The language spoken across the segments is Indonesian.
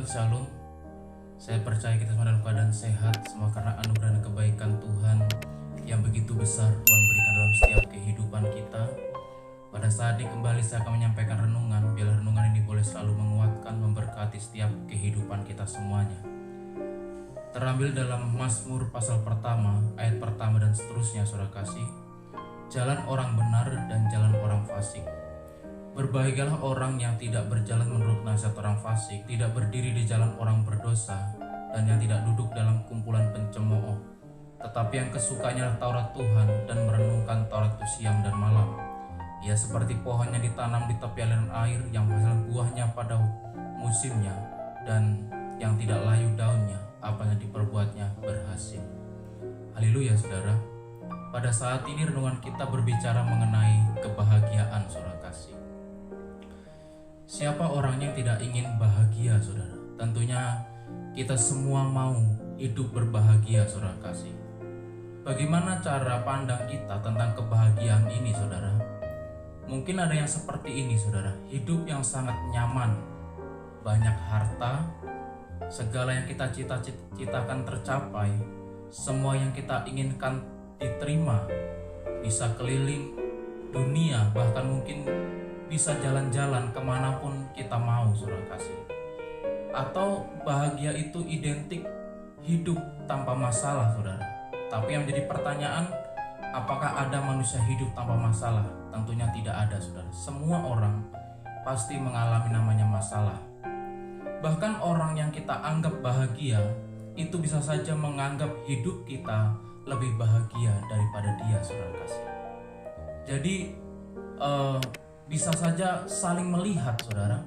Sahabat Shalom, saya percaya kita semua dalam keadaan sehat, semua karena anugerah dan kebaikan Tuhan yang begitu besar Tuhan berikan dalam setiap kehidupan kita. Pada saat ini kembali saya akan menyampaikan renungan, biar renungan ini boleh selalu menguatkan, memberkati setiap kehidupan kita semuanya. Terambil dalam Mazmur pasal pertama, ayat pertama dan seterusnya, saudara kasih. Jalan orang benar dan jalan orang fasik. Berbahagialah orang yang tidak berjalan menurut nasihat orang fasik, tidak berdiri di jalan orang berdosa, dan yang tidak duduk dalam kumpulan pencemooh. Tetapi yang kesukanya adalah Taurat Tuhan dan merenungkan Taurat itu siang dan malam. Ia seperti pohon yang ditanam di tepi aliran air yang menghasilkan buahnya pada musimnya, dan yang tidak layu daunnya, apa yang diperbuatnya berhasil. Haleluya saudara. Pada saat ini renungan kita berbicara mengenai kebahagiaan, saudara kasih. Siapa orang yang tidak ingin bahagia, saudara? Tentunya kita semua mau hidup berbahagia, saudara kasih. Bagaimana cara pandang kita tentang kebahagiaan ini, saudara? Mungkin ada yang seperti ini, saudara. Hidup yang sangat nyaman, banyak harta, segala yang kita cita-citakan tercapai, semua yang kita inginkan diterima, bisa keliling dunia, bahkan mungkin bisa jalan-jalan kemanapun kita mau, saudara kasih. Atau bahagia itu identik hidup tanpa masalah, saudara. Tapi yang menjadi pertanyaan, apakah ada manusia hidup tanpa masalah? Tentunya tidak ada, saudara. Semua orang pasti mengalami namanya masalah. Bahkan orang yang kita anggap bahagia, itu bisa saja menganggap hidup kita lebih bahagia daripada dia, saudara kasih. Jadi bisa saja saling melihat, saudara.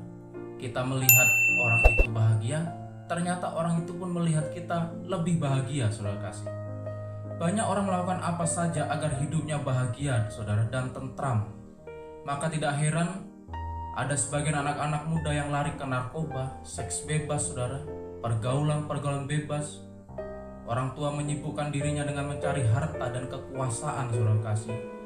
Kita melihat orang itu bahagia, ternyata orang itu pun melihat kita lebih bahagia, saudara kasih. Banyak orang melakukan apa saja agar hidupnya bahagia, saudara, dan tentram. Maka tidak heran ada sebagian anak-anak muda yang lari ke narkoba, seks bebas, saudara, pergaulan bebas. Orang tua menyibukkan dirinya dengan mencari harta dan kekuasaan, saudara kasih.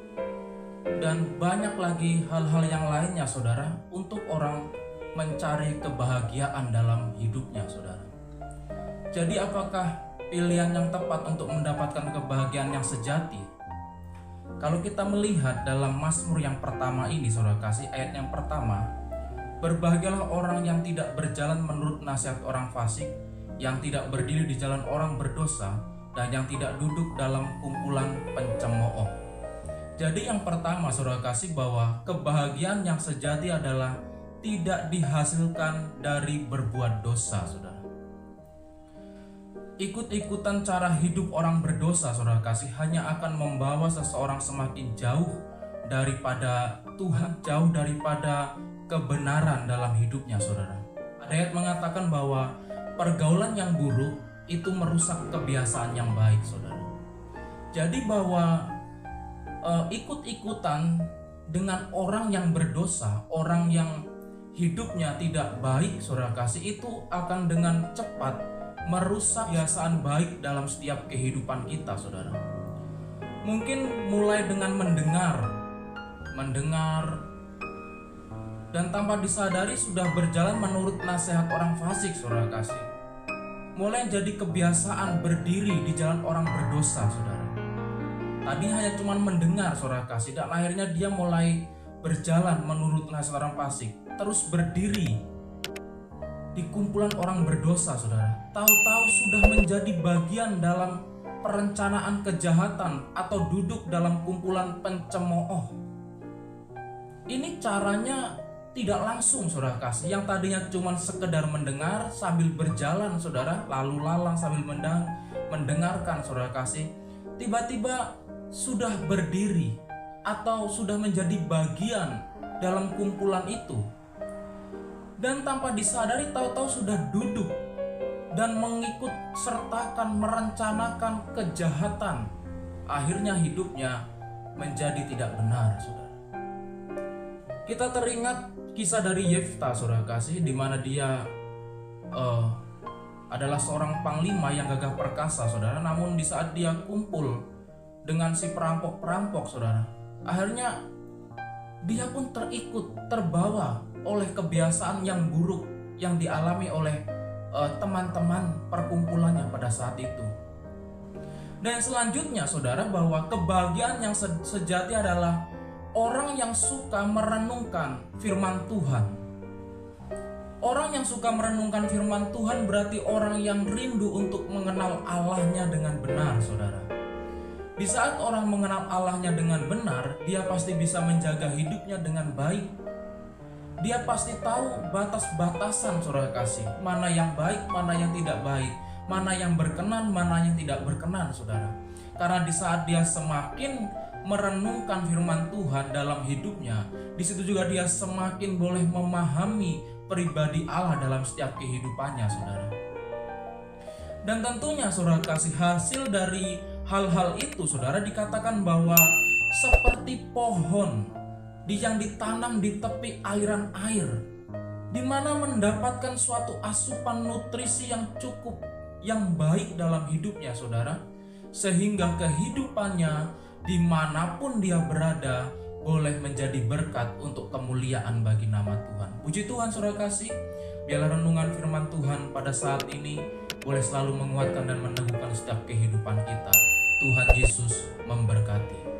Dan banyak lagi hal-hal yang lainnya, saudara, untuk orang mencari kebahagiaan dalam hidupnya, saudara. Jadi apakah pilihan yang tepat untuk mendapatkan kebahagiaan yang sejati? Kalau kita melihat dalam Mazmur yang pertama ini, saudara kasih, ayat yang pertama, berbahagialah orang yang tidak berjalan menurut nasihat orang fasik, yang tidak berdiri di jalan orang berdosa, dan yang tidak duduk dalam kumpulan pencemooh. Jadi yang pertama, saudara kasih, bahwa kebahagiaan yang sejati adalah tidak dihasilkan dari berbuat dosa, saudara. Ikut-ikutan cara hidup orang berdosa, saudara kasih, hanya akan membawa seseorang semakin jauh daripada Tuhan, jauh daripada kebenaran dalam hidupnya, saudara. Ada ayat mengatakan bahwa pergaulan yang buruk itu merusak kebiasaan yang baik, saudara. Jadi bahwa ikut-ikutan dengan orang yang berdosa, orang yang hidupnya tidak baik, saudara kasih, itu akan dengan cepat merusak kebiasaan baik dalam setiap kehidupan kita, saudara. Mungkin mulai dengan mendengar dan tanpa disadari sudah berjalan menurut nasihat orang fasik, saudara kasih. Mulai jadi kebiasaan berdiri di jalan orang berdosa, saudara. Tadi hanya cuma mendengar, saudara kasih, dan akhirnya dia mulai berjalan menurut nasihat orang fasik, terus berdiri di kumpulan orang berdosa, saudara. Tahu-tahu sudah menjadi bagian dalam perencanaan kejahatan atau duduk dalam kumpulan pencemooh. Ini caranya tidak langsung, saudara kasih. Yang tadinya cuma sekedar mendengar sambil berjalan, saudara, lalu lalang sambil mendengarkan, saudara kasih, tiba-tiba sudah berdiri atau sudah menjadi bagian dalam kumpulan itu. Dan tanpa disadari tahu-tahu sudah duduk dan mengikut sertakan merencanakan kejahatan. Akhirnya hidupnya menjadi tidak benar, saudara. Kita teringat kisah dari Yefta, saudara kasih, di mana dia adalah seorang panglima yang gagah perkasa, saudara. Namun di saat dia kumpul dengan si perampok-perampok, saudara, akhirnya dia pun terikut, terbawa oleh kebiasaan yang buruk yang dialami oleh teman-teman perkumpulannya pada saat itu. Dan selanjutnya saudara, bahwa kebahagiaan yang sejati adalah orang yang suka merenungkan firman Tuhan. Orang yang suka merenungkan firman Tuhan berarti orang yang rindu untuk mengenal Allahnya dengan benar, saudara. Di saat orang mengenal Allahnya dengan benar, dia pasti bisa menjaga hidupnya dengan baik. Dia pasti tahu batas-batasan, saudara kasih, mana yang baik, mana yang tidak baik, mana yang berkenan, mana yang tidak berkenan, saudara. Karena di saat dia semakin merenungkan firman Tuhan dalam hidupnya, di situ juga dia semakin boleh memahami pribadi Allah dalam setiap kehidupannya, saudara. Dan tentunya, saudara kasih, hasil dari hal-hal itu, saudara, dikatakan bahwa seperti pohon yang ditanam di tepi aliran air, di mana mendapatkan suatu asupan nutrisi yang cukup, yang baik dalam hidupnya, saudara, sehingga kehidupannya dimanapun dia berada boleh menjadi berkat untuk kemuliaan bagi nama Tuhan. Puji Tuhan, saudara kasih, biarlah renungan firman Tuhan pada saat ini boleh selalu menguatkan dan meneguhkan setiap kehidupan kita. Tuhan Yesus memberkati.